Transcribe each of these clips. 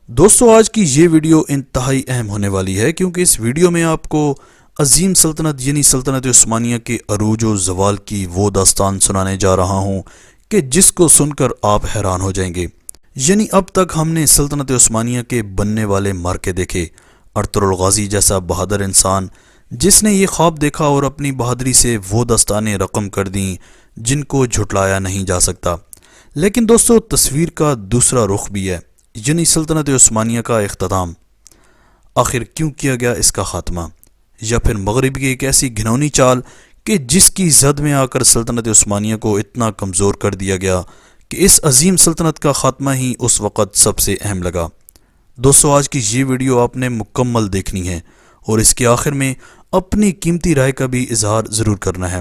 دوستو آج کی یہ ویڈیو انتہائی اہم ہونے والی ہے کیونکہ اس ویڈیو میں آپ کو عظیم سلطنت یعنی سلطنت عثمانیہ کے عروج و زوال کی وہ داستان سنانے جا رہا ہوں کہ جس کو سن کر آپ حیران ہو جائیں گے۔ یعنی اب تک ہم نے سلطنت عثمانیہ کے بننے والے مارکے دیکھے، ارطغرل غازی جیسا بہادر انسان جس نے یہ خواب دیکھا اور اپنی بہادری سے وہ داستانیں رقم کر دیں جن کو جھٹلایا نہیں جا سکتا۔ لیکن دوستو تصویر کا دوسرا رخ بھی ہے، یعنی سلطنت عثمانیہ کا اختتام۔ آخر کیوں کیا گیا اس کا خاتمہ؟ یا پھر مغرب کی ایک ایسی گھنونی چال کہ جس کی زد میں آ کر سلطنت عثمانیہ کو اتنا کمزور کر دیا گیا کہ اس عظیم سلطنت کا خاتمہ ہی اس وقت سب سے اہم لگا۔ دوستو آج کی یہ ویڈیو آپ نے مکمل دیکھنی ہے اور اس کے آخر میں اپنی قیمتی رائے کا بھی اظہار ضرور کرنا ہے۔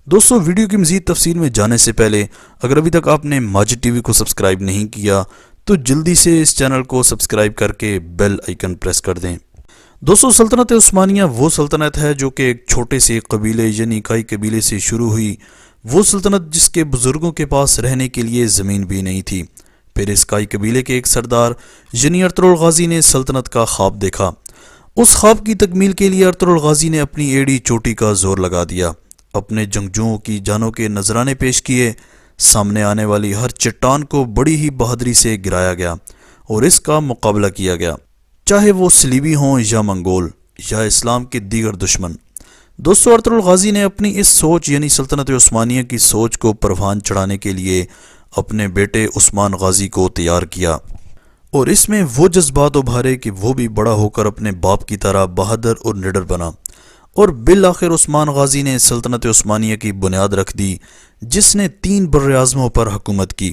دوستو ویڈیو کی مزید تفصیل میں جانے سے پہلے اگر ابھی تک آپ نے ماجد ٹی وی کو سبسکرائب نہیں کیا تو جلدی سے اس چینل کو سبسکرائب کر کے بیل آئیکن پریس کر دیں۔ دوستو سلطنت عثمانیہ وہ سلطنت ہے جو کہ ایک چھوٹے سے قبیلے یعنی کائی قبیلے سے شروع ہوئی، وہ سلطنت جس کے بزرگوں کے پاس رہنے کے لیے زمین بھی نہیں تھی۔ پھر اس کائی قبیلے کے ایک سردار یعنی ارطغرل غازی نے سلطنت کا خواب دیکھا۔ اس خواب کی تکمیل کے لیے ارطغرل غازی نے اپنی ایڑی چوٹی کا زور لگا دیا، اپنے جنگجوؤں کی جانوں کے نذرانے پیش کیے، سامنے آنے والی ہر چٹان کو بڑی ہی بہادری سے گرایا گیا اور اس کا مقابلہ کیا گیا، چاہے وہ صلیبی ہوں یا منگول یا اسلام کے دیگر دشمن۔ دوستو ارطغرل غازی نے اپنی اس سوچ یعنی سلطنت عثمانیہ کی سوچ کو پروان چڑھانے کے لیے اپنے بیٹے عثمان غازی کو تیار کیا اور اس میں وہ جذبات ابھارے کہ وہ بھی بڑا ہو کر اپنے باپ کی طرح بہادر اور نڈر بنا، اور بالآخر عثمان غازی نے سلطنت عثمانیہ کی بنیاد رکھ دی جس نے 3 براعظموں پر حکومت کی۔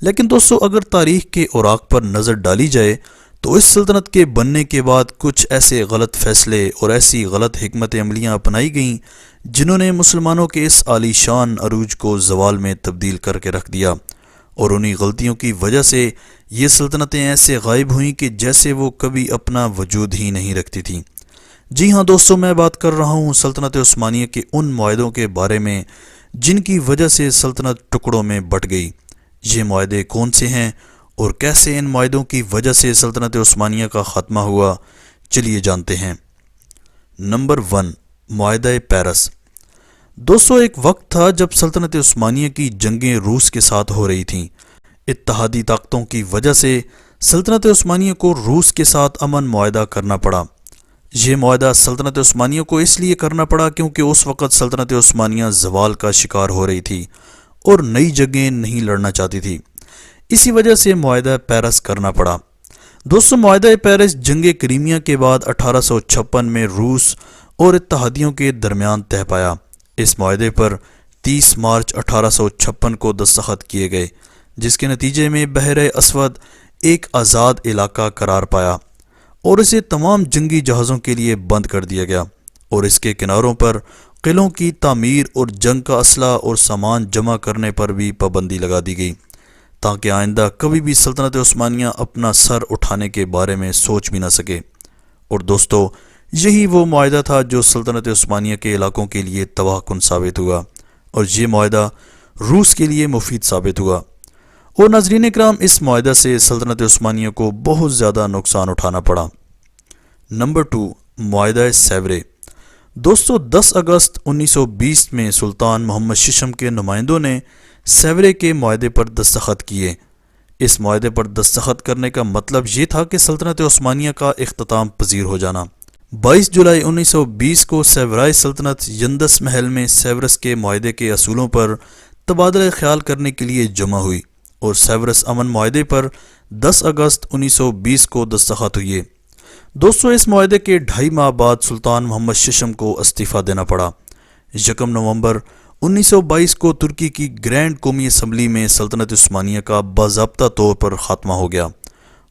لیکن دوستو اگر تاریخ کے اوراق پر نظر ڈالی جائے تو اس سلطنت کے بننے کے بعد کچھ ایسے غلط فیصلے اور ایسی غلط حکمت عملیاں اپنائی گئیں جنہوں نے مسلمانوں کے اس عالی شان عروج کو زوال میں تبدیل کر کے رکھ دیا، اور انہی غلطیوں کی وجہ سے یہ سلطنتیں ایسے غائب ہوئیں کہ جیسے وہ کبھی اپنا وجود ہی نہیں رکھتی تھیں۔ جی ہاں دوستو، میں بات کر رہا ہوں سلطنت عثمانیہ کے ان معاہدوں کے بارے میں جن کی وجہ سے سلطنت ٹکڑوں میں بٹ گئی۔ یہ معاہدے کون سے ہیں اور کیسے ان معاہدوں کی وجہ سے سلطنت عثمانیہ کا خاتمہ ہوا، چلیے جانتے ہیں۔ نمبر 1، معاہدہ پیرس۔ دوستو ایک وقت تھا جب سلطنت عثمانیہ کی جنگیں روس کے ساتھ ہو رہی تھیں۔ اتحادی طاقتوں کی وجہ سے سلطنت عثمانیہ کو روس کے ساتھ امن معاہدہ کرنا پڑا۔ یہ معاہدہ سلطنت عثمانیہ کو اس لیے کرنا پڑا کیونکہ اس وقت سلطنت عثمانیہ زوال کا شکار ہو رہی تھی اور نئی جنگیں نہیں لڑنا چاہتی تھی، اسی وجہ سے معاہدہ پیرس کرنا پڑا۔ دوستو معاہدہ پیرس جنگ کریمیا کے بعد 1856 میں روس اور اتحادیوں کے درمیان طے پایا۔ اس معاہدے پر 30 مارچ 1856 کو دستخط کیے گئے، جس کے نتیجے میں بحر اسود ایک آزاد علاقہ قرار پایا اور اسے تمام جنگی جہازوں کے لیے بند کر دیا گیا، اور اس کے کناروں پر قلعوں کی تعمیر اور جنگ کا اسلحہ اور سامان جمع کرنے پر بھی پابندی لگا دی گئی تاکہ آئندہ کبھی بھی سلطنت عثمانیہ اپنا سر اٹھانے کے بارے میں سوچ بھی نہ سکے۔ اور دوستو یہی وہ معاہدہ تھا جو سلطنت عثمانیہ کے علاقوں کے لیے تباہ کن ثابت ہوا، اور یہ معاہدہ روس کے لیے مفید ثابت ہوا۔ اور ناظرین اکرام، اس معاہدہ سے سلطنت عثمانیہ کو بہت زیادہ نقصان اٹھانا پڑا۔ نمبر 2، معاہدہ سیورے۔ دوستو 10 اگست 1920 میں سلطان محمد ششم کے نمائندوں نے سیورے کے معاہدے پر دستخط کیے۔ اس معاہدے پر دستخط کرنے کا مطلب یہ تھا کہ سلطنت عثمانیہ کا اختتام پذیر ہو جانا۔ 22 جولائی 1920 کو سیورائی سلطنت یندس محل میں سیورس کے معاہدے کے اصولوں پر تبادلہ خیال کرنے کے لیے جمع ہوئی، اور سیورس امن معاہدے پر 10 اگست 1920 کو دستخط ہوئے۔ دوستو اس معاہدے کے 2.5 ماہ بعد سلطان محمد ششم کو استعفیٰ دینا پڑا۔ 1 نومبر 1922 کو ترکی کی گرینڈ قومی اسمبلی میں سلطنت عثمانیہ کا باضابطہ طور پر خاتمہ ہو گیا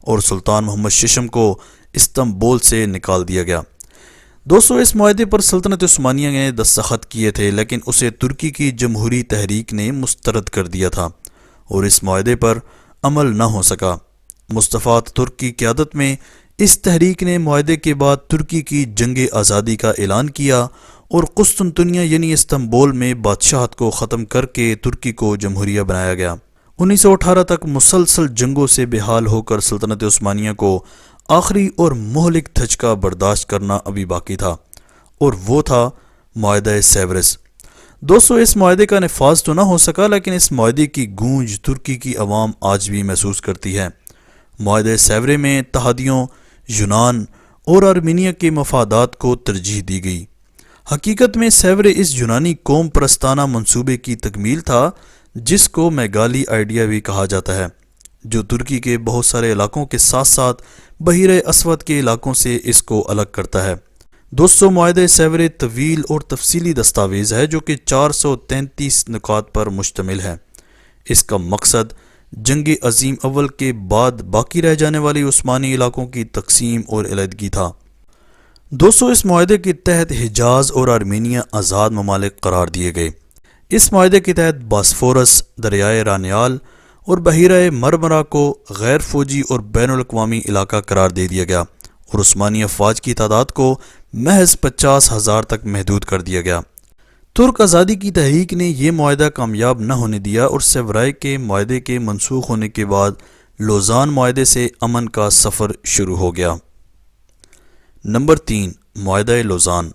اور سلطان محمد ششم کو استنبول سے نکال دیا گیا۔ دوستو اس معاہدے پر سلطنت عثمانیہ نے دستخط کیے تھے، لیکن اسے ترکی کی جمہوری تحریک نے مسترد کر دیا تھا اور اس معاہدے پر عمل نہ ہو سکا۔ مصطفی ترک کی قیادت میں اس تحریک نے معاہدے کے بعد ترکی کی جنگ آزادی کا اعلان کیا اور قسطنطنیہ یعنی استنبول میں بادشاہت کو ختم کر کے ترکی کو جمہوریہ بنایا گیا، 1918 تک مسلسل جنگوں سے بے حال ہو کر سلطنت عثمانیہ کو آخری اور مہلک دھچکا برداشت کرنا ابھی باقی تھا، اور وہ تھا معاہدہ سیورس۔ دوستو، اس معاہدے کا نفاذ تو نہ ہو سکا، لیکن اس معاہدے کی گونج ترکی کی عوام آج بھی محسوس کرتی ہے۔ معاہدہ سیورے میں اتحادیوں، یونان اور آرمینیا کے مفادات کو ترجیح دی گئی۔ حقیقت میں سیورے اس یونانی قوم پرستانہ منصوبے کی تکمیل تھا جس کو میگالی آئیڈیا بھی کہا جاتا ہے، جو ترکی کے بہت سارے علاقوں کے ساتھ ساتھ بحیرہ اسود کے علاقوں سے اس کو الگ کرتا ہے۔ دوستو، معاہدہ سیورے طویل اور تفصیلی دستاویز ہے جو کہ 433 نکات پر مشتمل ہے۔ اس کا مقصد جنگ عظیم اول کے بعد باقی رہ جانے والی عثمانی علاقوں کی تقسیم اور علیحدگی تھا۔ دوستو، اس معاہدے کے تحت حجاز اور آرمینیا آزاد ممالک قرار دیے گئے۔ اس معاہدے کے تحت باسفورس، دریائے رانیال اور بحیرہ مرمرا کو غیر فوجی اور بین الاقوامی علاقہ قرار دے دیا گیا، اور عثمانی افواج کی تعداد کو محض 50,000 تک محدود کر دیا گیا۔ ترک آزادی کی تحریک نے یہ معاہدہ کامیاب نہ ہونے دیا، اور سیورائے کے معاہدے کے منسوخ ہونے کے بعد لوزان معاہدے سے امن کا سفر شروع ہو گیا۔ نمبر 3، معاہدہ لوزان۔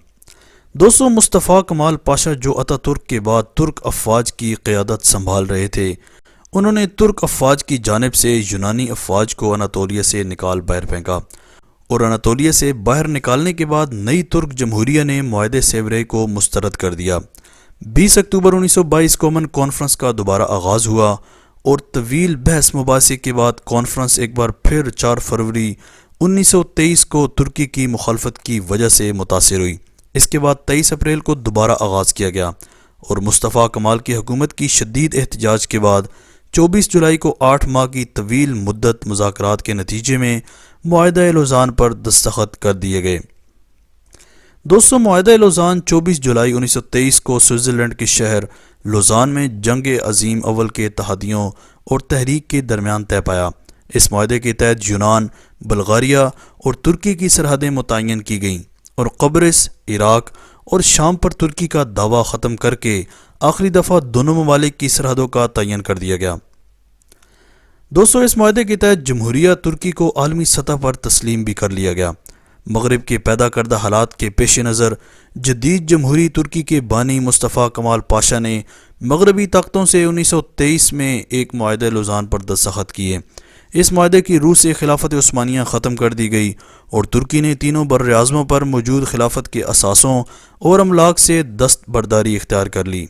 دوستو، مصطفیٰ کمال پاشا جو اتا ترک کے بعد ترک افواج کی قیادت سنبھال رہے تھے، انہوں نے ترک افواج کی جانب سے یونانی افواج کو اناطولیہ سے نکال باہر پھینکا، اور اناطولیہ سے باہر نکالنے کے بعد نئی ترک جمہوریہ نے معاہدہ سیورے کو مسترد کر دیا۔ 20 اکتوبر 1922 کو امن کانفرنس کا دوبارہ آغاز ہوا، اور طویل بحث مباحثے کے بعد کانفرنس ایک بار پھر 4 فروری 1923 کو ترکی کی مخالفت کی وجہ سے متاثر ہوئی۔ اس کے بعد 23 اپریل کو دوبارہ آغاز کیا گیا، اور مصطفیٰ کمال کی حکومت کی شدید احتجاج کے بعد 24 جولائی کو 8 ماہ کی طویل مدت مذاکرات کے نتیجے میں معاہدہ لوزان پر دستخط کر دیے گئے۔ دوستو، معاہدہ لوزان 24 جولائی 1923 کو سوئٹزرلینڈ کے شہر لوزان میں جنگ عظیم اول کے اتحادیوں اور تحریک کے درمیان طے پایا۔ اس معاہدے کے تحت یونان، بلغاریہ اور ترکی کی سرحدیں متعین کی گئیں، اور قبرص، عراق اور شام پر ترکی کا دعویٰ ختم کر کے آخری دفعہ دونوں ممالک کی سرحدوں کا تعین کر دیا گیا۔ دوستو، اس معاہدے کے تحت جمہوریہ ترکی کو عالمی سطح پر تسلیم بھی کر لیا گیا۔ مغرب کے پیدا کردہ حالات کے پیش نظر جدید جمہوری ترکی کے بانی مصطفیٰ کمال پاشا نے مغربی طاقتوں سے 1923 میں ایک معاہدہ لوزان پر دستخط کیے۔ اس معاہدے کی روح سے خلافت عثمانیہ ختم کر دی گئی، اور ترکی نے تینوں براعظموں پر موجود خلافت کے اثاثوں اور املاک سے دستبرداری اختیار کر لی۔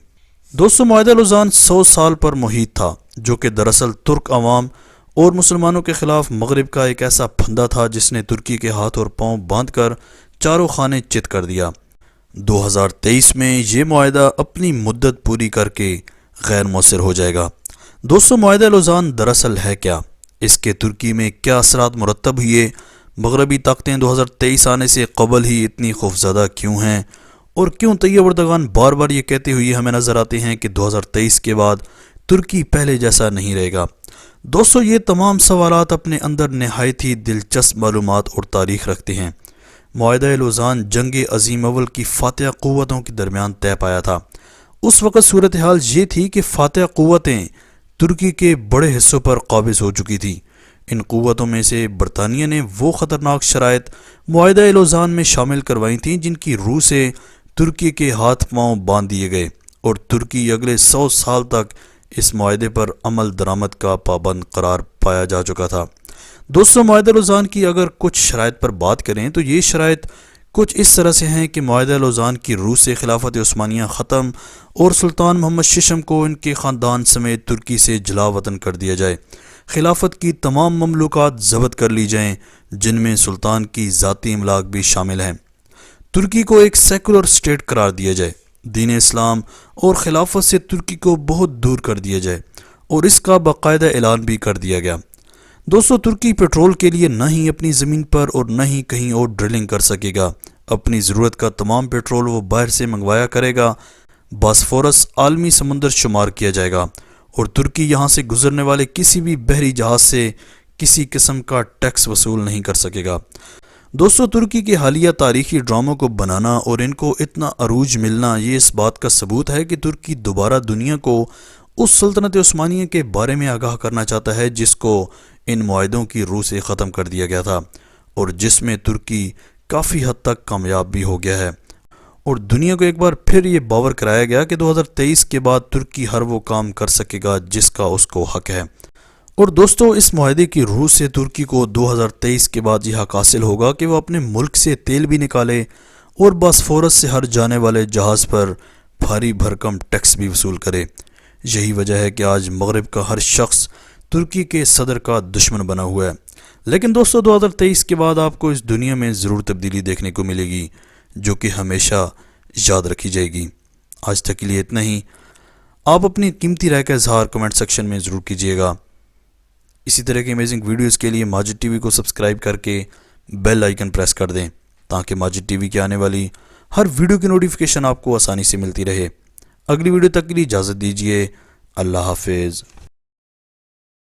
دوستو، معاہدہ لوزان 100 سال پر محیط تھا، جو کہ دراصل ترک عوام اور مسلمانوں کے خلاف مغرب کا ایک ایسا پھندا تھا جس نے ترکی کے ہاتھ اور پاؤں باندھ کر چاروں خانے چت کر دیا۔ 2023 میں یہ معاہدہ اپنی مدت پوری کر کے غیر مؤثر ہو جائے گا۔ دوستو، معاہدہ لوزان دراصل ہے کیا؟ اس کے ترکی میں کیا اثرات مرتب ہوئے؟ مغربی طاقتیں 2023 آنے سے قبل ہی اتنی خوفزدہ کیوں ہیں؟ اور کیوں طیب اردگان بار بار یہ کہتے ہوئے ہمیں نظر آتے ہیں کہ 2023 کے بعد ترکی پہلے جیسا نہیں رہے گا؟ دوستو، یہ تمام سوالات اپنے اندر نہایت ہی دلچسپ معلومات اور تاریخ رکھتے ہیں۔ معاہدہ لوزان جنگ عظیم اول کی فاتح قوتوں کے درمیان طے پایا تھا۔ اس وقت صورتحال یہ تھی کہ فاتح قوتیں ترکی کے بڑے حصوں پر قابض ہو چکی تھیں۔ ان قوتوں میں سے برطانیہ نے وہ خطرناک شرائط معاہدہ لوزان میں شامل کروائی تھیں جن کی روح سے ترکی کے ہاتھ پاؤں باندھ دیے گئے، اور ترکی اگلے 100 سال تک اس معاہدے پر عمل درآمد کا پابند قرار پایا جا چکا تھا۔ دوستو، معاہدہ لوزان کی اگر کچھ شرائط پر بات کریں تو یہ شرائط کچھ اس طرح سے ہیں کہ معاہدہ لوزان کی روح سے خلافت عثمانیہ ختم، اور سلطان محمد ششم کو ان کے خاندان سمیت ترکی سے جلا وطن کر دیا جائے۔ خلافت کی تمام مملوکات ضبط کر لی جائیں، جن میں سلطان کی ذاتی املاک بھی شامل ہیں۔ ترکی کو ایک سیکولر اسٹیٹ قرار دیا جائے، دین اسلام اور خلافت سے ترکی کو بہت دور کر دیا جائے، اور اس کا باقاعدہ اعلان بھی کر دیا گیا۔ دوستو، ترکی پیٹرول کے لیے نہ ہی اپنی زمین پر اور نہ ہی کہیں اور ڈرلنگ کر سکے گا۔ اپنی ضرورت کا تمام پیٹرول وہ باہر سے منگوایا کرے گا۔ باسفورس عالمی سمندر شمار کیا جائے گا، اور ترکی یہاں سے گزرنے والے کسی بھی بحری جہاز سے کسی قسم کا ٹیکس وصول نہیں کر سکے گا۔ دوستو، ترکی کے حالیہ تاریخی ڈراموں کو بنانا اور ان کو اتنا عروج ملنا یہ اس بات کا ثبوت ہے کہ ترکی دوبارہ دنیا کو اس سلطنت عثمانیہ کے بارے میں آگاہ کرنا چاہتا ہے جس کو ان معاہدوں کی روح سے ختم کر دیا گیا تھا اور جس میں ترکی کافی حد تک کامیاب بھی ہو گیا ہے، اور دنیا کو ایک بار پھر یہ باور کرایا گیا کہ 2023 کے بعد ترکی ہر وہ کام کر سکے گا جس کا اس کو حق ہے۔ اور دوستو، اس معاہدے کی روح سے ترکی کو 2023 کے بعد یہ حق حاصل ہوگا کہ وہ اپنے ملک سے تیل بھی نکالے اور باسفورس سے ہر جانے والے جہاز پر بھاری بھرکم ٹیکس بھی وصول کرے۔ یہی وجہ ہے کہ آج مغرب کا ہر شخص ترکی کے صدر کا دشمن بنا ہوا ہے۔ لیکن دوستو، 2023 کے بعد آپ کو اس دنیا میں ضرور تبدیلی دیکھنے کو ملے گی جو کہ ہمیشہ یاد رکھی جائے گی۔ آج تک کے لیے اتنا ہی۔ آپ اپنی قیمتی رائے کا اظہار کمنٹ سیکشن میں ضرور کیجیے گا۔ اسی طرح کے امیزنگ ویڈیوز کے لیے ماجد ٹی وی کو سبسکرائب کر کے بیل آئیکن پریس کر دیں تاکہ ماجد ٹی وی کے آنے والی ہر ویڈیو کی نوٹیفیکیشن آپ کو آسانی سے ملتی رہے۔ اگلی ویڈیو تک کے لیے اجازت دیجیے۔ اللہ حافظ۔